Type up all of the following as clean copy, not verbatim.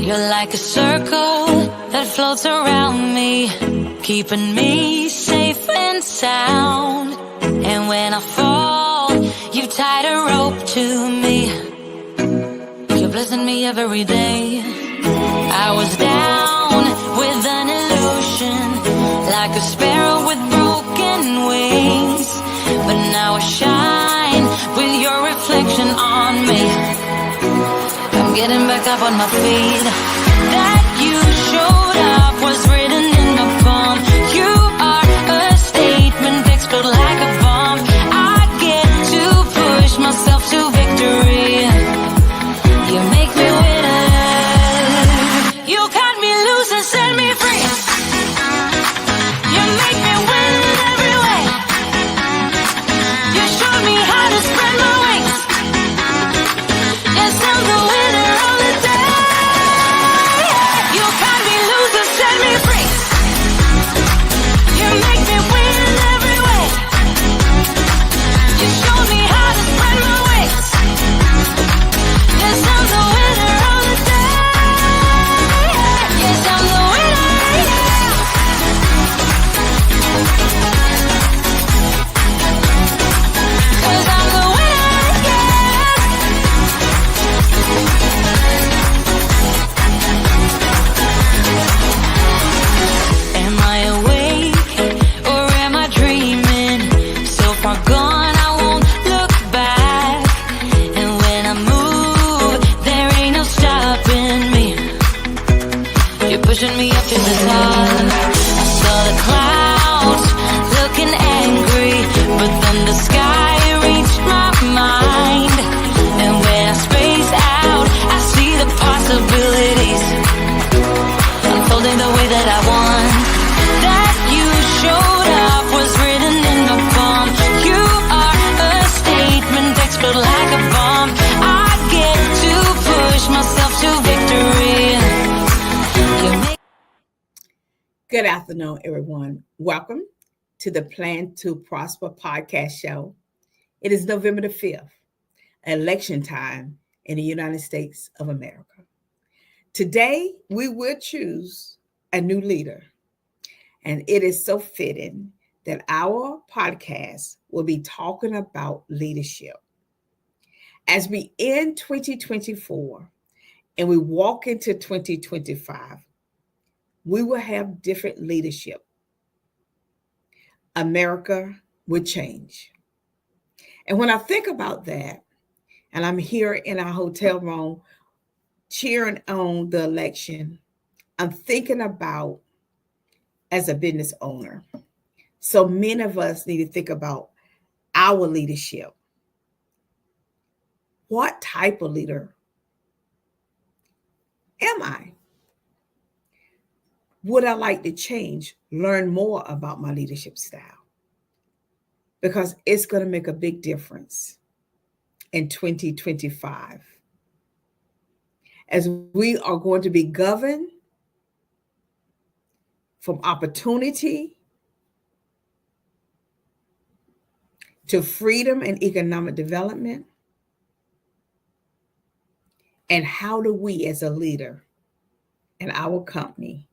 You're like a circle that floats around me, keeping me safe and sound. And when I fall, you tied a rope to me. You're blessing me every day. I was down with an illusion, like a sparrow with broken wings. But now I shine with your reflection on me. I'm getting back up on my feet. That you showed up was written in my palm. You are a statement, explode like a bomb. I get to push myself to victory. You make me winner. You cut me loose and set me free. You make me win every way. You showed me how to spread my wings. Yes, I'm the winner of the day. You cut me loose and set me free. You make me win every way. You showed me how to spread my wings. Yes, I'm the winner of the day. Yes, I'm the winner, yeah. 'Cause I'm the winner, yeah. Am I awake or am I dreaming? So far gone, I won't look back. And when I move, there ain't no stopping me. You're pushing me up to the top. I saw the clouds looking angry, but then the sky reached my mind. And when I space out, I see the possibilities unfolding the way that I want. That you showed up was written in my palm. You are a statement, explode like a bomb. I get to push myself to victory. You make Good afternoon, everyone. Welcome to the Plan to Prosper podcast show. It is November the 5th, election time in the United States of America. Today, we will choose a new leader, and it is so fitting that our podcast will be talking about leadership. As we end 2024 and we walk into 2025, we will have different leadership. America will change. And when I think about that, and I'm here in our hotel room cheering on the election, I'm thinking about as a business owner. So many of us need to think about our leadership. What type of leader am I? Would I like to change, learn more about my leadership style? Because it's going to make a big difference in 2025. As we are going to be governed from opportunity to freedom and economic development. And how do we as a leader in our company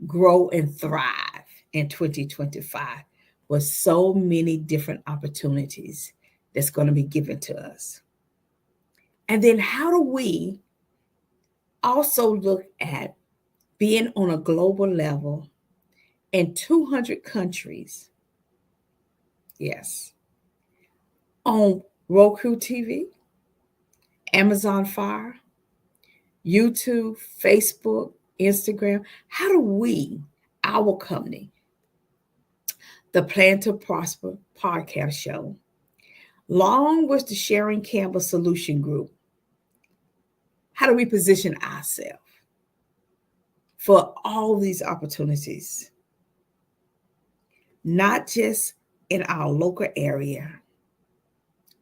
grow and thrive in 2025 with so many different opportunities that's going to be given to us? And then how do we also look at being on a global level in 200 countries? Yes. On Roku TV, Amazon Fire, YouTube, Facebook, Instagram. How do we, our company, the Plan to Prosper podcast show, along with the Sharon Campbell Solution Group, how do we position ourselves for all these opportunities? Not just in our local area,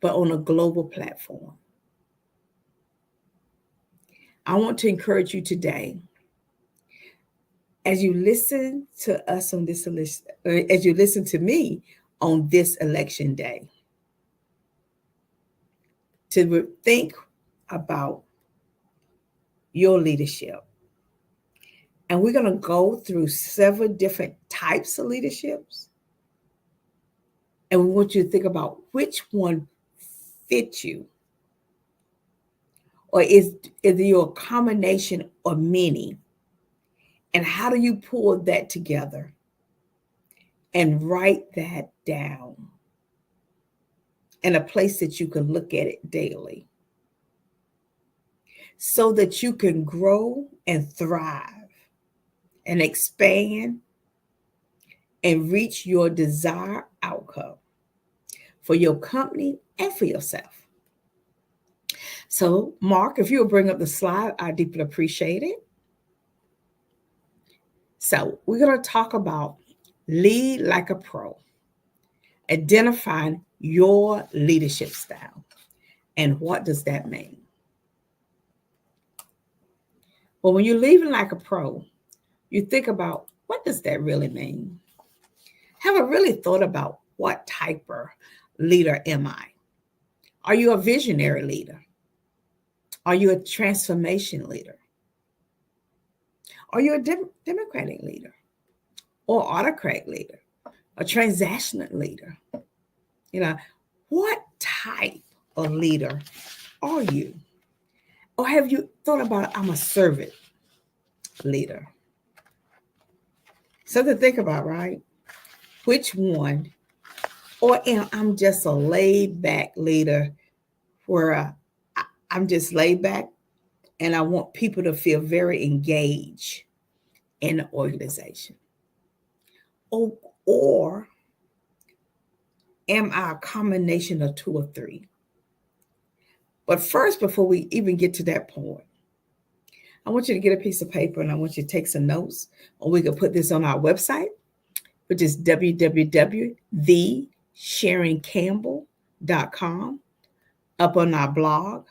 but on a global platform. I want to encourage you today, as you listen to us on this, as you listen to me on this election day, to think about your leadership. And we're going to go through several different types of leaderships. And we want you to think about which one fits you. Or is you a combination of many? And how do you pull that together and write that down in a place that you can look at it daily so that you can grow and thrive and expand and reach your desired outcome for your company and for yourself? So, Mark, if you'll bring up the slide, I deeply appreciate it. So, we're going to talk about lead like a pro, identifying your leadership style. And what does that mean? Well, when you're leading like a pro, you think about, what does that really mean? Have I really thought about what type of leader am I? Are you a visionary leader? Are you a transformation leader? Are you a democratic leader or autocratic leader, a transactional leader? What type of leader are you? Or have you thought about, I'm a servant leader? Something to think about, right? Which one? Or I'm just a laid back leader where I'm just laid back and I want people to feel very engaged in the organization. Or am I a combination of two or three? But first, before we even get to that point, I want you to get a piece of paper and I want you to take some notes, or we can put this on our website, which is www.thesharoncampbell.com, up on our blog,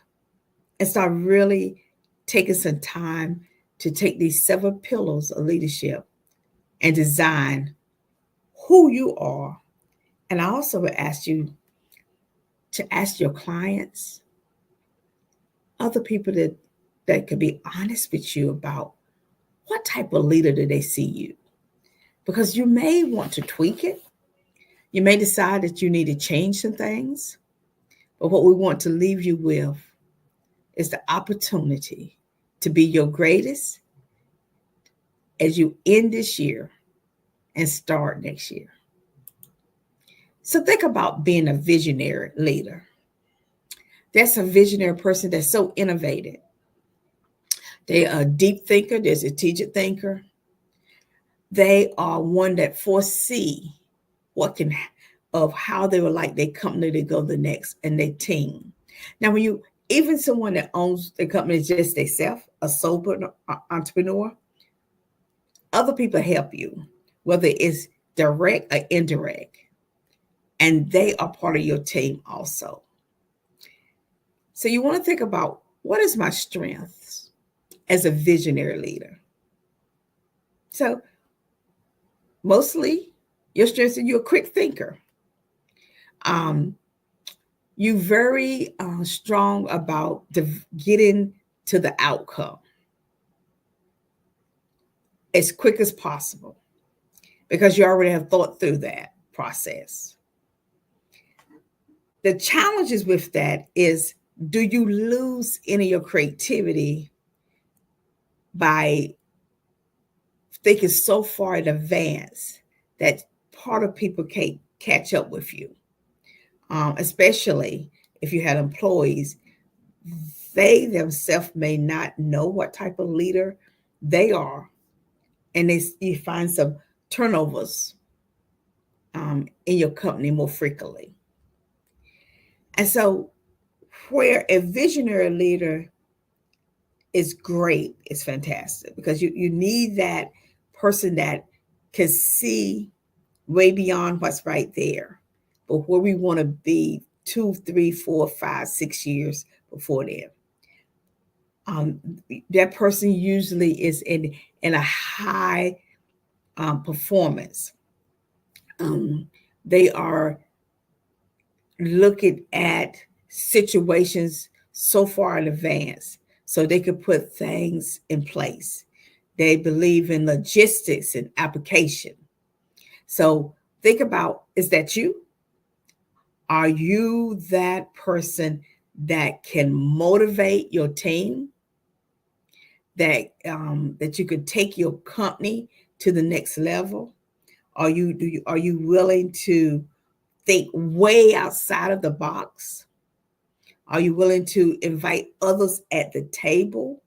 and start really taking some time to take these 7 pillars of leadership and design who you are. And I also would ask you to ask your clients, other people that could be honest with you about what type of leader do they see you? Because you may want to tweak it. You may decide that you need to change some things. But what we want to leave you with is the opportunity to be your greatest as you end this year and start next year. So think about being a visionary leader. That's a visionary person that's so innovative. They are a deep thinker. They're a strategic thinker. They are one that foresee of how they would like their company to go the next and their team. Now, even someone that owns the company just themselves, a sole entrepreneur, other people help you, whether it's direct or indirect, and they are part of your team also. So you want to think about, what is my strengths as a visionary leader? So mostly your strengths are you're a quick thinker. You're very strong about getting to the outcome as quick as possible because you already have thought through that process. The challenges with that is, do you lose any of your creativity by thinking so far in advance that part of people can't catch up with you? Especially if you had employees, they themselves may not know what type of leader they are, and you find some turnovers in your company more frequently. And so where a visionary leader is great, it's fantastic, because you need that person that can see way beyond what's right there, but where we want to be 2, 3, 4, 5, 6 years before then. That person usually is in a high performance. They are looking at situations so far in advance. so they could put things in place. They believe in logistics and application. So think about, is that you? Are you that person that can motivate your team? That you could take your company to the next level? Are you willing to think way outside of the box? Are you willing to invite others at the table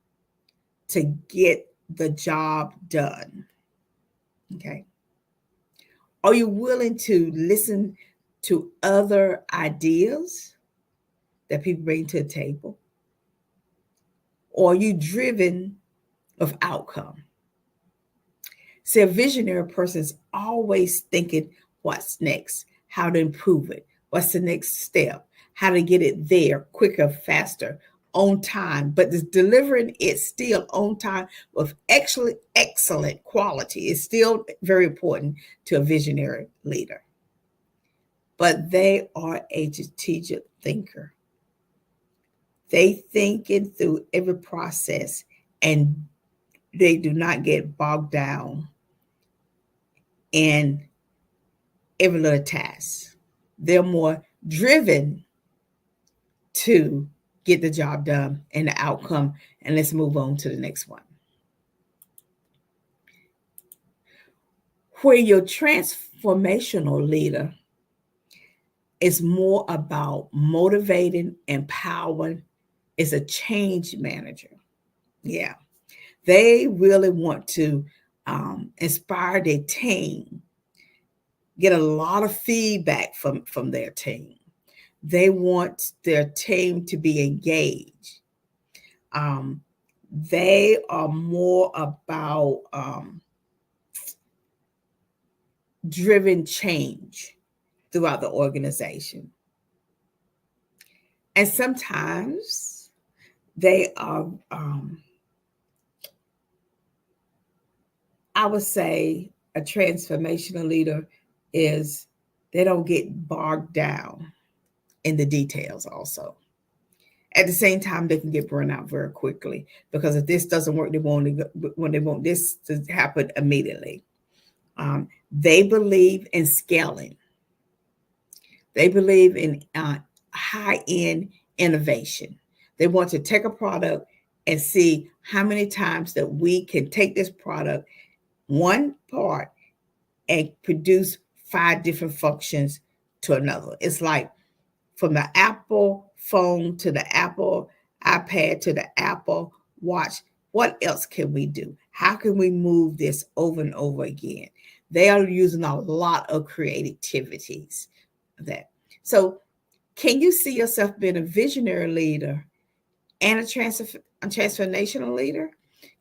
to get the job done? Okay. Are you willing to listen to other ideas that people bring to the table? Or are you driven of outcome? See, a visionary person is always thinking what's next, how to improve it, what's the next step, how to get it there quicker, faster, on time, but delivering it still on time with excellent quality is still very important to a visionary leader. But they are a strategic thinker. They thinking through every process, and they do not get bogged down in every little task. They're more driven to get the job done and the outcome. And let's move on to the next one. Where your transformational leader is more about motivating, empowering, is a change manager. Yeah. They really want to inspire their team, get a lot of feedback from their team. They want their team to be engaged. They are more about driven change throughout the organization. And sometimes they are, I would say a transformational leader is they don't get bogged down in the details also. At the same time, they can get burned out very quickly because if this doesn't work, they want this to happen immediately. They believe in scaling. They believe in high-end innovation. They want to take a product and see how many times that we can take this product, one part, and produce 5 different functions to another. It's like from the Apple phone to the Apple iPad to the Apple Watch. What else can we do? How can we move this over and over again? They are using a lot of creativities. So can you see yourself being a visionary leader and a transformational leader?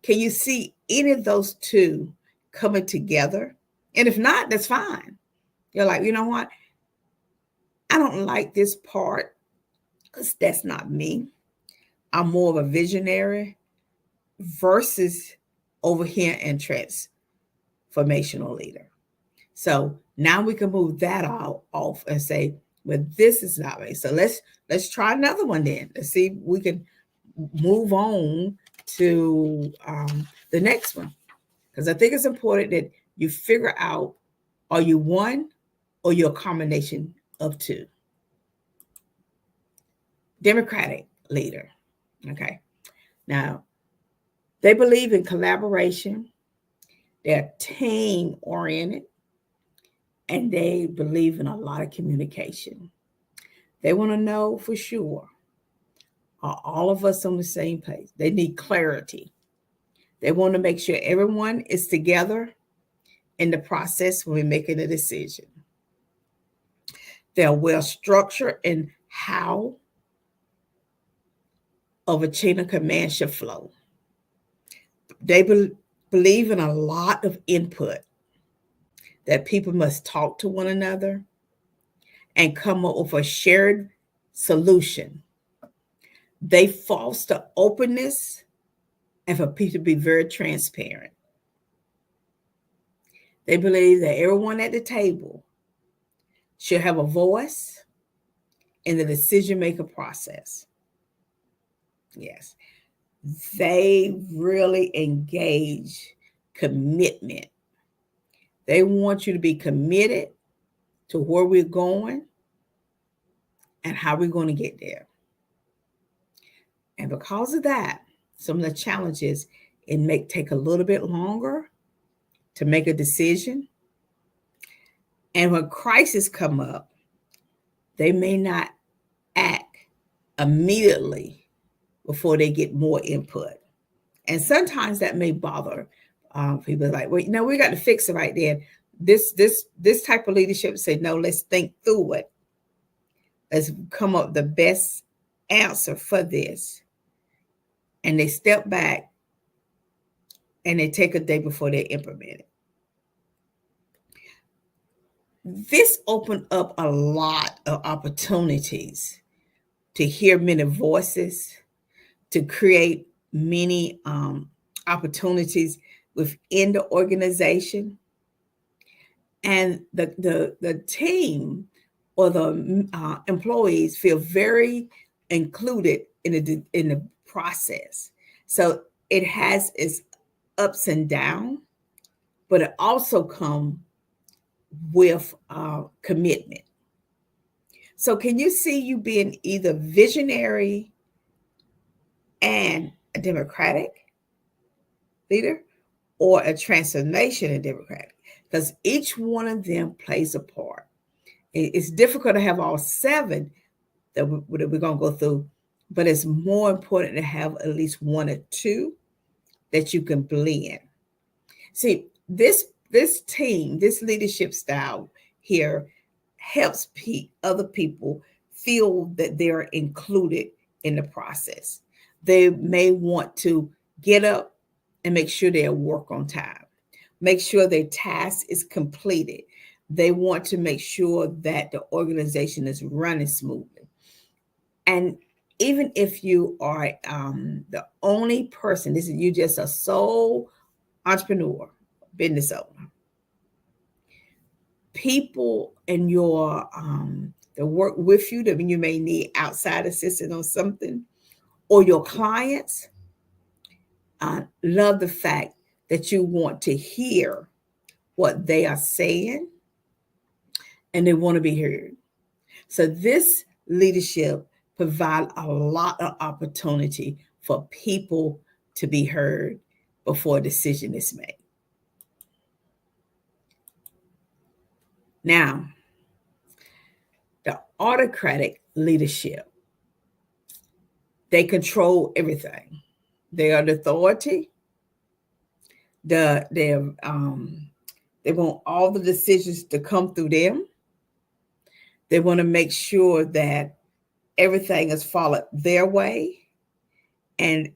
Can you see any of those two coming together? And if not, that's fine. You're like, you know what? I don't like this part because that's not me. I'm more of a visionary versus over here in transformational leader. So now we can move that all off and say, well, this is not me. So let's try another one then. Let's see if we can move on to the next one. Because I think it's important that you figure out, are you one or you're a combination of two? Democratic leader. Okay. Now, they believe in collaboration. They're team oriented. And they believe in a lot of communication. They want to know for sure, are all of us on the same page? They need clarity. They want to make sure everyone is together in the process when we're making a decision. They're well structured in how of a chain of command should flow. They believe in a lot of input, that people must talk to one another and come up with a shared solution. They foster openness and for people to be very transparent. They believe that everyone at the table should have a voice in the decision-making process. Yes. they really engage commitment. They want you to be committed to where we're going and how we're going to get there. And because of that, some of the challenges, it may take a little bit longer to make a decision. And when crises come up, they may not act immediately before they get more input. And sometimes that may bother people. Like, well, we got to fix it right there. This type of leadership say, no, let's think through it. Let's come up with the best answer for this. And they step back and they take a day before they implement it. This opened up a lot of opportunities to hear many voices, to create many opportunities within the organization. And the team or the employees feel very included in the process. So it has its ups and downs, but it also comes with commitment. So can you see you being either visionary and a democratic leader, or a transformation and democratic? Because each one of them plays a part. It's difficult to have all 7 that we're going to go through, but it's more important to have at least 1 or 2 that you can blend. See, this team, this leadership style here helps other people feel that they're included in the process. They may want to get up and make sure they work on time, make sure their task is completed. They want to make sure that the organization is running smoothly. And even if you are the only person, you're just a sole entrepreneur, business owner, people in your that work with you, that you may need outside assistance on something, or your clients love the fact that you want to hear what they are saying and they want to be heard. So this leadership provides a lot of opportunity for people to be heard before a decision is made. Now, the autocratic leadership, they control everything. They are the authority. They want all the decisions to come through them. They want to make sure that everything is followed their way. And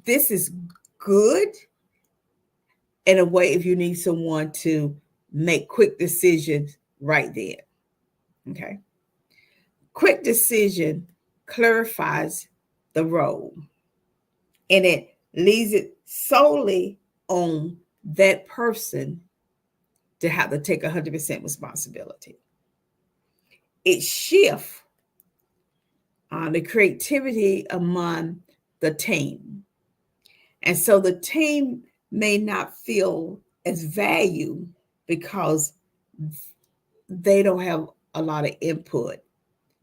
this is good in a way if you need someone to make quick decisions right there. Okay. Quick decision clarifies the role, and it leaves it solely on that person to have to take 100% responsibility. It shifts the creativity among the team. And so the team may not feel as valued because they don't have a lot of input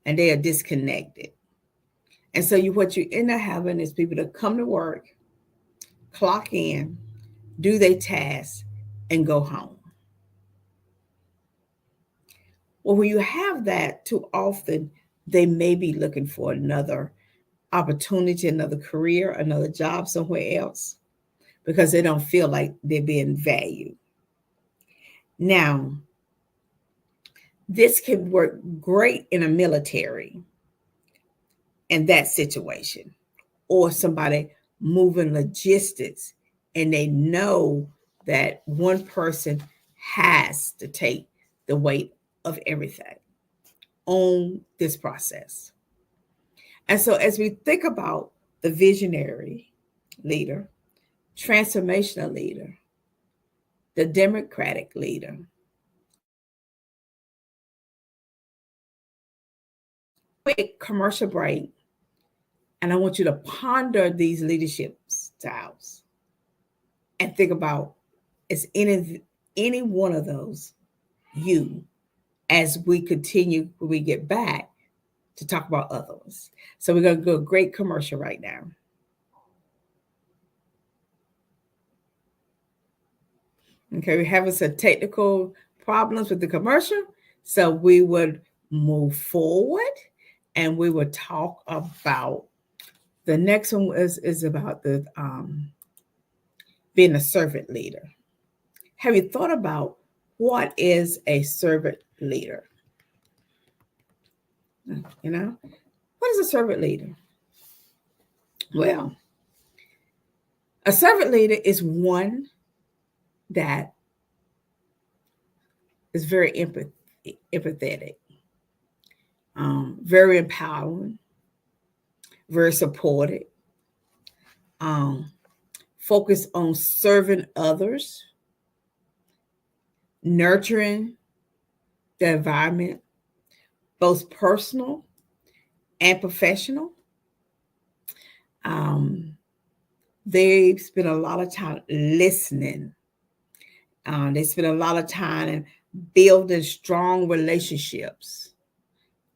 and they are disconnected. And so what you end up having is people that come to work, clock in, do their tasks, and go home. Well, when you have that, too often they may be looking for another opportunity, another career, another job somewhere else, because they don't feel like they're being valued. Now, this can work great in a military in that situation, or somebody moving logistics and they know that one person has to take the weight of everything on this process. And so as we think about the visionary leader, transformational leader, the democratic leader, quick commercial break, And I want you to ponder these leadership styles and think about, is any one of those you, as we continue when we get back to talk about others. So we're going to go a great commercial right now. Okay, we're having some technical problems with the commercial. So we would move forward and we would talk about the next one is about the being a servant leader. Have you thought about what is a servant leader? You know, what is a servant leader? Well, a servant leader is one that is very empathetic, very empowering, very supportive, focused on serving others, nurturing the environment, both personal and professional. They spend a lot of time listening. They spend a lot of time building strong relationships.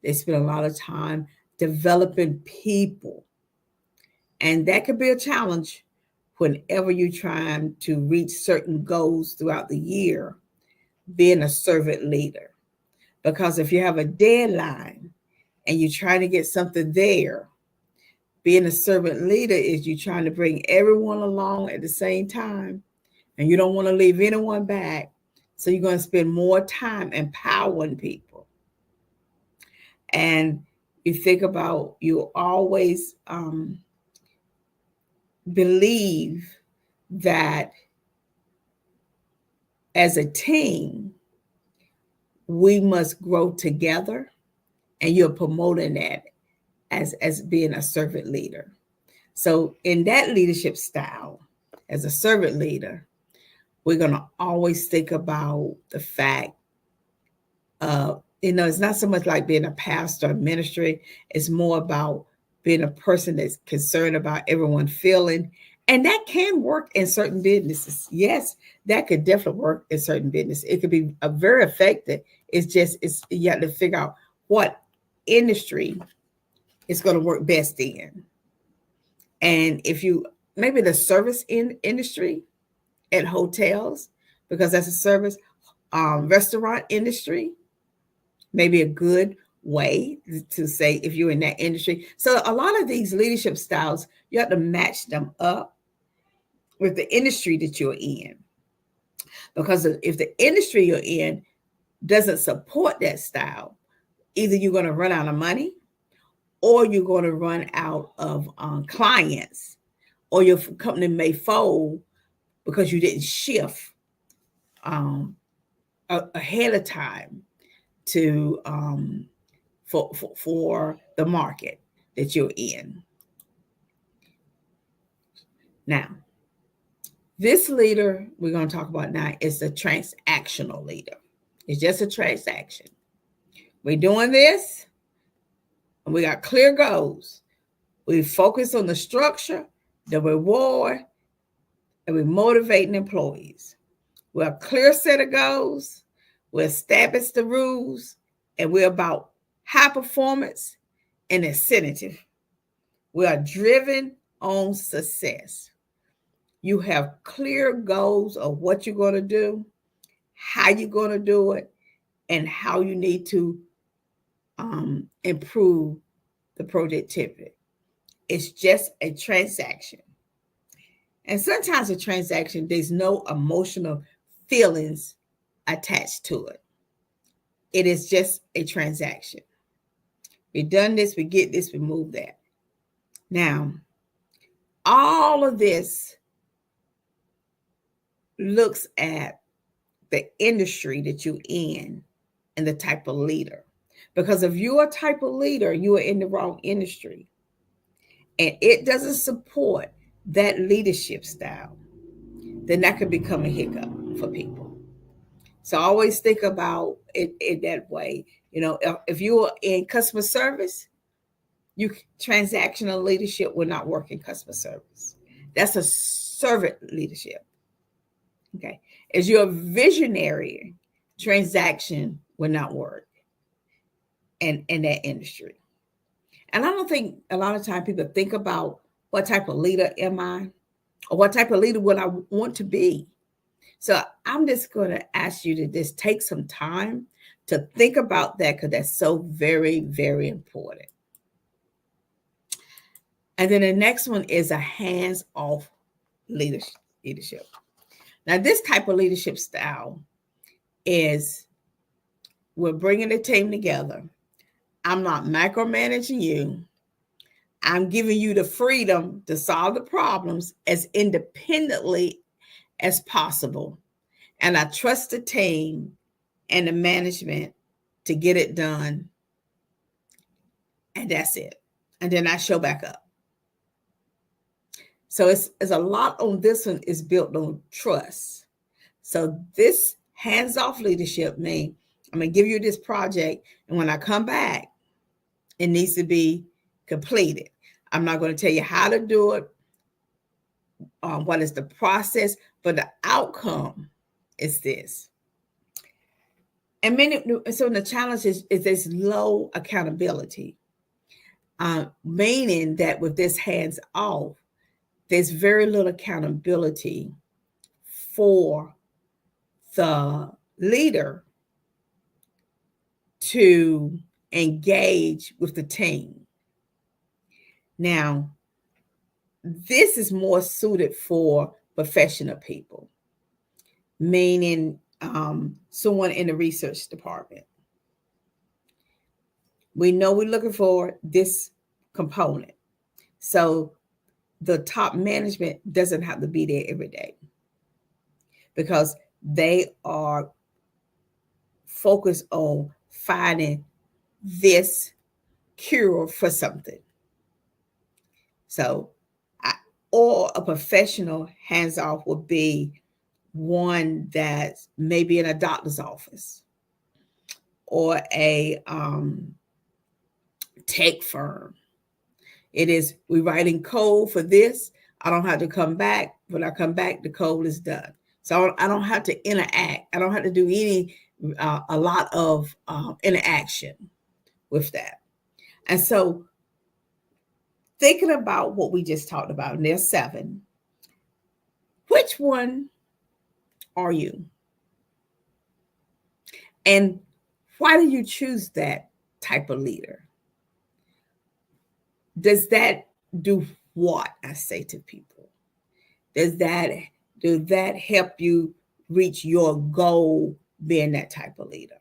They spend a lot of time developing people. And that could be a challenge whenever you're trying to reach certain goals throughout the year, being a servant leader. Because if you have a deadline and you're trying to get something there, being a servant leader is you trying to bring everyone along at the same time, and you don't want to leave anyone back. So you're going to spend more time empowering people. And you think about, you always believe that as a team, we must grow together, and you're promoting that as being a servant leader. So in that leadership style, as a servant leader, we're going to always think about the fact of, it's not so much like being a pastor or ministry. It's more about being a person that's concerned about everyone feeling. And that can work in certain businesses. Yes, that could definitely work in certain businesses. It could be very effective. It's you have to figure out what industry is going to work best in. And if you, maybe the service industry at hotels, because that's a service, restaurant industry, maybe a good way to say if you're in that industry. So a lot of these leadership styles, you have to match them up with the industry that you're in. Because if the industry you're in doesn't support that style, either you're going to run out of money, or you're going to run out of clients, or your company may fold because you didn't shift ahead of time to for the market that you're in. Now, this leader we're going to talk about now is the transactional leader. It's just a transaction. We're doing this, and we got clear goals. We focus on the structure, the reward, and we're motivating employees. We have a clear set of goals. We establish the rules, and we're about high performance and incentive. We are driven on success. You have clear goals of what you're going to do, how you're going to do it, and how you need to improve the productivity. It's just a transaction. And sometimes a transaction, there's no emotional feelings attached to it. It is just a transaction. We've done this, we get this, we move that. Now, all of this looks at the industry that you're in and the type of leader. Because if you're a type of leader, you are in the wrong industry, and it doesn't support that leadership style, then that could become a hiccup for people. So always think about it in that way. If you're in customer service, Transactional leadership will not work in customer service. That's a servant leadership. Okay. As you're a visionary, transaction will not work in that industry. And I don't think a lot of time people think about what type of leader am I, or what type of leader would I want to be. So I'm just going to ask you to just take some time to think about that, because that's so very, very important. And then the next one is a hands-off leadership. Now, this type of leadership style is we're bringing the team together. I'm not micromanaging you. I'm giving you the freedom to solve the problems as independently as possible. And I trust the team and the management to get it done. And that's it. And then I show back up. So it's a lot on this one is built on trust. So this hands-off leadership means I'm going to give you this project, and when I come back, it needs to be completed. I'm not going to tell you how to do it, what is the process, but the outcome is this. And so the challenge is this low accountability, meaning that with this hands-off, there's very little accountability for the leader to engage with the team. Now, this is more suited for professional people, meaning someone in the research department. We know we're looking for this component. So the top management doesn't have to be there every day, because they are focused on finding this cure for something. So, or a professional hands-off would be one that's maybe in a doctor's office or a tech firm. It is, we're writing code for this. I don't have to come back. When I come back, the code is done. So I don't have to interact. I don't have to do a lot of interaction with that. And so thinking about what we just talked about, and there's 7, which one are you? And why do you choose that type of leader? Does that do what I say to people? Does that help you reach your goal being that type of leader?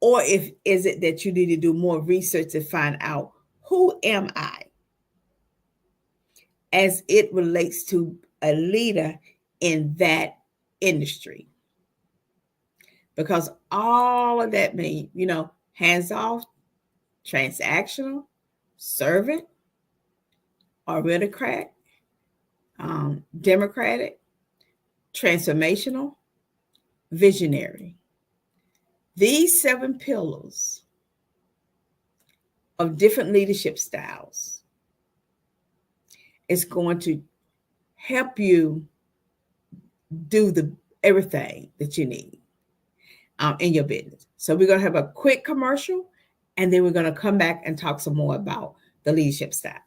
Or is it that you need to do more research to find out who am I as it relates to a leader in that industry? Because all of that means, hands-off, transactional, servant, autocrat, democratic, transformational, visionary. These 7 pillars of different leadership styles is going to help you do everything that you need in your business. So we're going to have a quick commercial, and then we're going to come back and talk some more about the leadership style.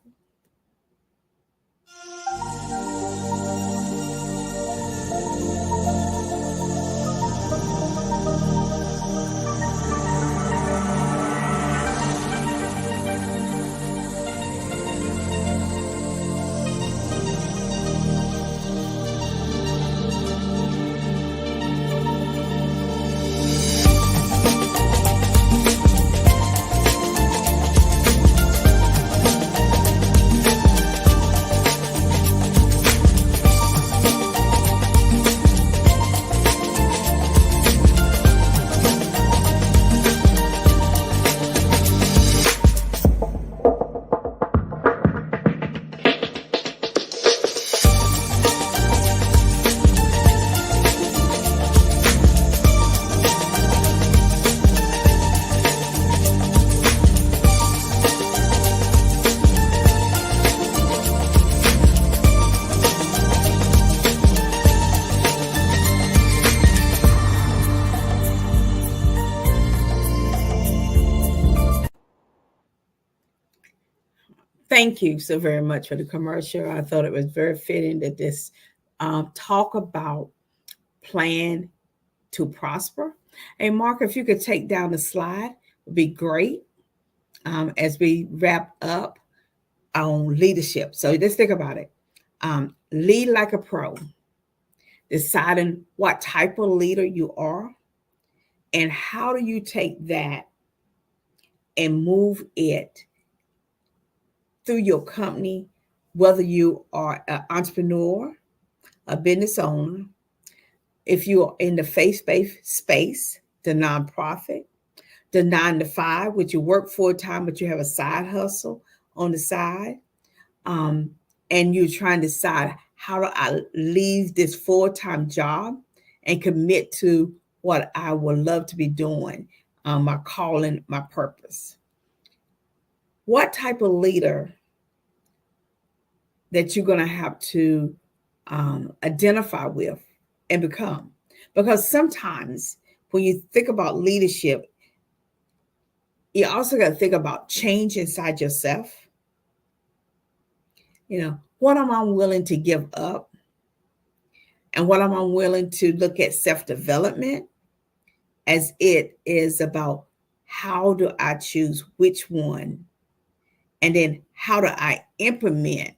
Thank you so very much for the commercial. I thought it was very fitting that this talk about plan to prosper. Hey, Mark, if you could take down the slide, would be great as we wrap up on leadership. So let's think about it. Lead like a pro, deciding what type of leader you are, and how do you take that and move it through your company, whether you are an entrepreneur, a business owner, if you're in the faith-based space, the nonprofit, the 9 to 5, which you work full time, but you have a side hustle on the side, and you're trying to decide, how do I leave this full-time job and commit to what I would love to be doing, my calling, my purpose? What type of leader that you're going to have to identify with and become? Because sometimes when you think about leadership, you also got to think about change inside yourself. What am I willing to give up? And what am I willing to look at self-development, as it is about how do I choose which one? And then how do I implement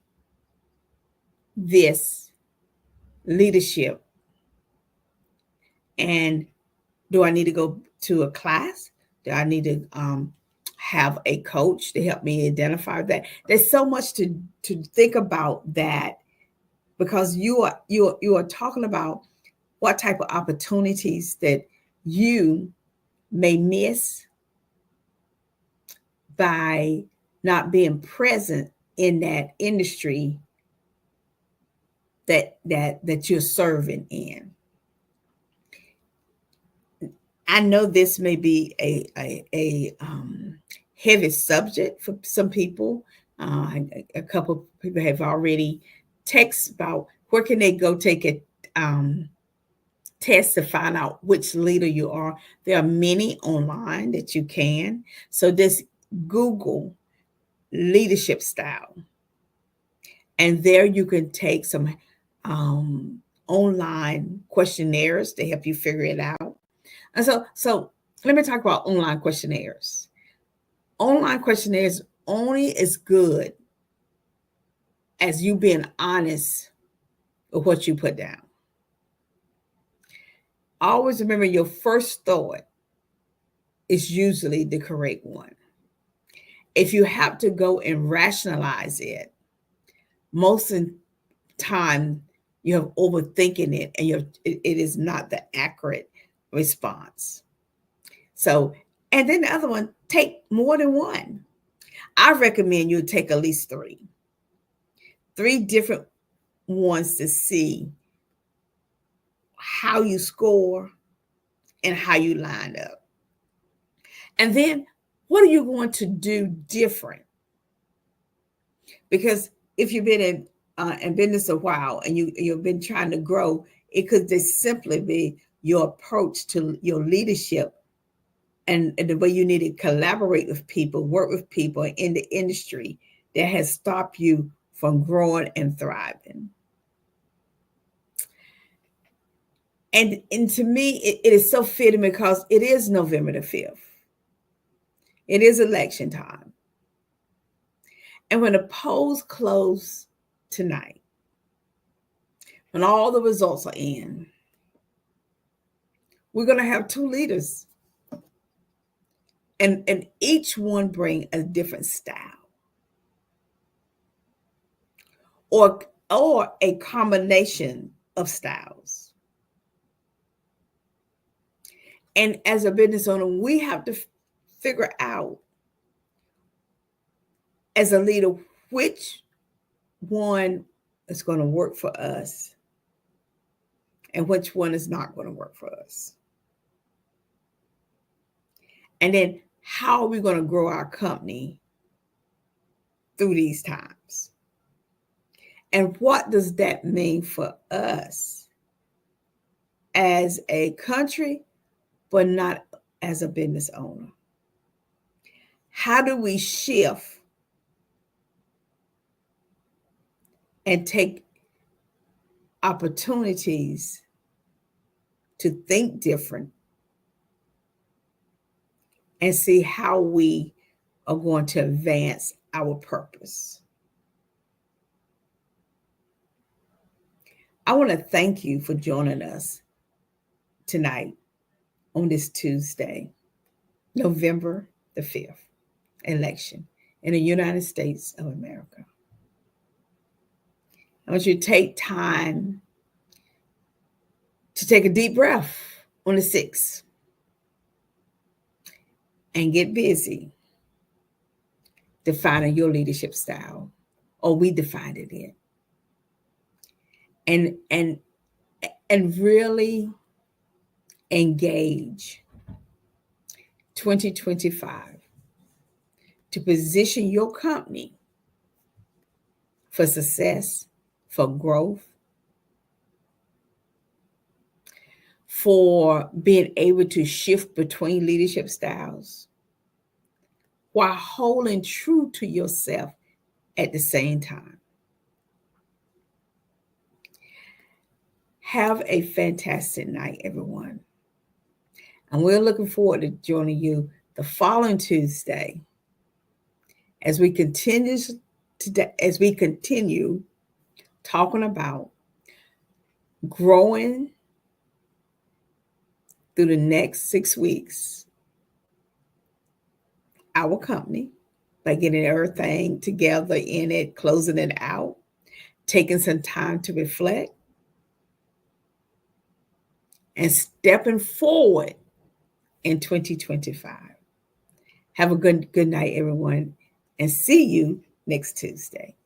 this leadership? And do I need to go to a class? Do I need to have a coach to help me identify that? There's so much to think about that, because you are talking about what type of opportunities that you may miss by not being present in that industry that you're serving in. I know this may be a heavy subject for some people. A couple of people have already texted about where can they go take a test to find out which leader you are. There are many online that you can. So just Google leadership style, and there you can take some online questionnaires to help you figure it out. And so let me talk about online questionnaires. Online questionnaires only as good as you being honest with what you put down. Always remember, your first thought is usually the correct one. If you have to go and rationalize it, most of the time you have overthinking it, and it is not the accurate response. So, and then the other one, take more than one. I recommend you take at least three different ones to see how you score and how you line up. And then what are you going to do different? Because if you've been in business a while and you've been trying to grow, it could just simply be your approach to your leadership and the way you need to collaborate with people, work with people in the industry that has stopped you from growing and thriving. And to me, it is so fitting because it is November the 5th. It is election time. And when the polls close tonight, when all the results are in, we're going to have two leaders. And each one bring a different style or a combination of styles. And as a business owner, we have to figure out as a leader which one is going to work for us and which one is not going to work for us. And then how are we going to grow our company through these times? And what does that mean for us as a country, but not as a business owner? How do we shift and take opportunities to think different and see how we are going to advance our purpose. I want to thank you for joining us tonight on this Tuesday, November the 5th, election in the United States of America. I want you to take time to take a deep breath on the 6th and get busy defining your leadership style, or we defined it in. And really engage 2025 to position your company for success, for growth, for being able to shift between leadership styles while holding true to yourself at the same time. Have a fantastic night, everyone. And we're looking forward to joining you the following Tuesday as we continue talking about growing through the next 6 weeks our company by getting everything together in it, closing it out, taking some time to reflect, and stepping forward in 2025. Have a good night, everyone, and see you next Tuesday.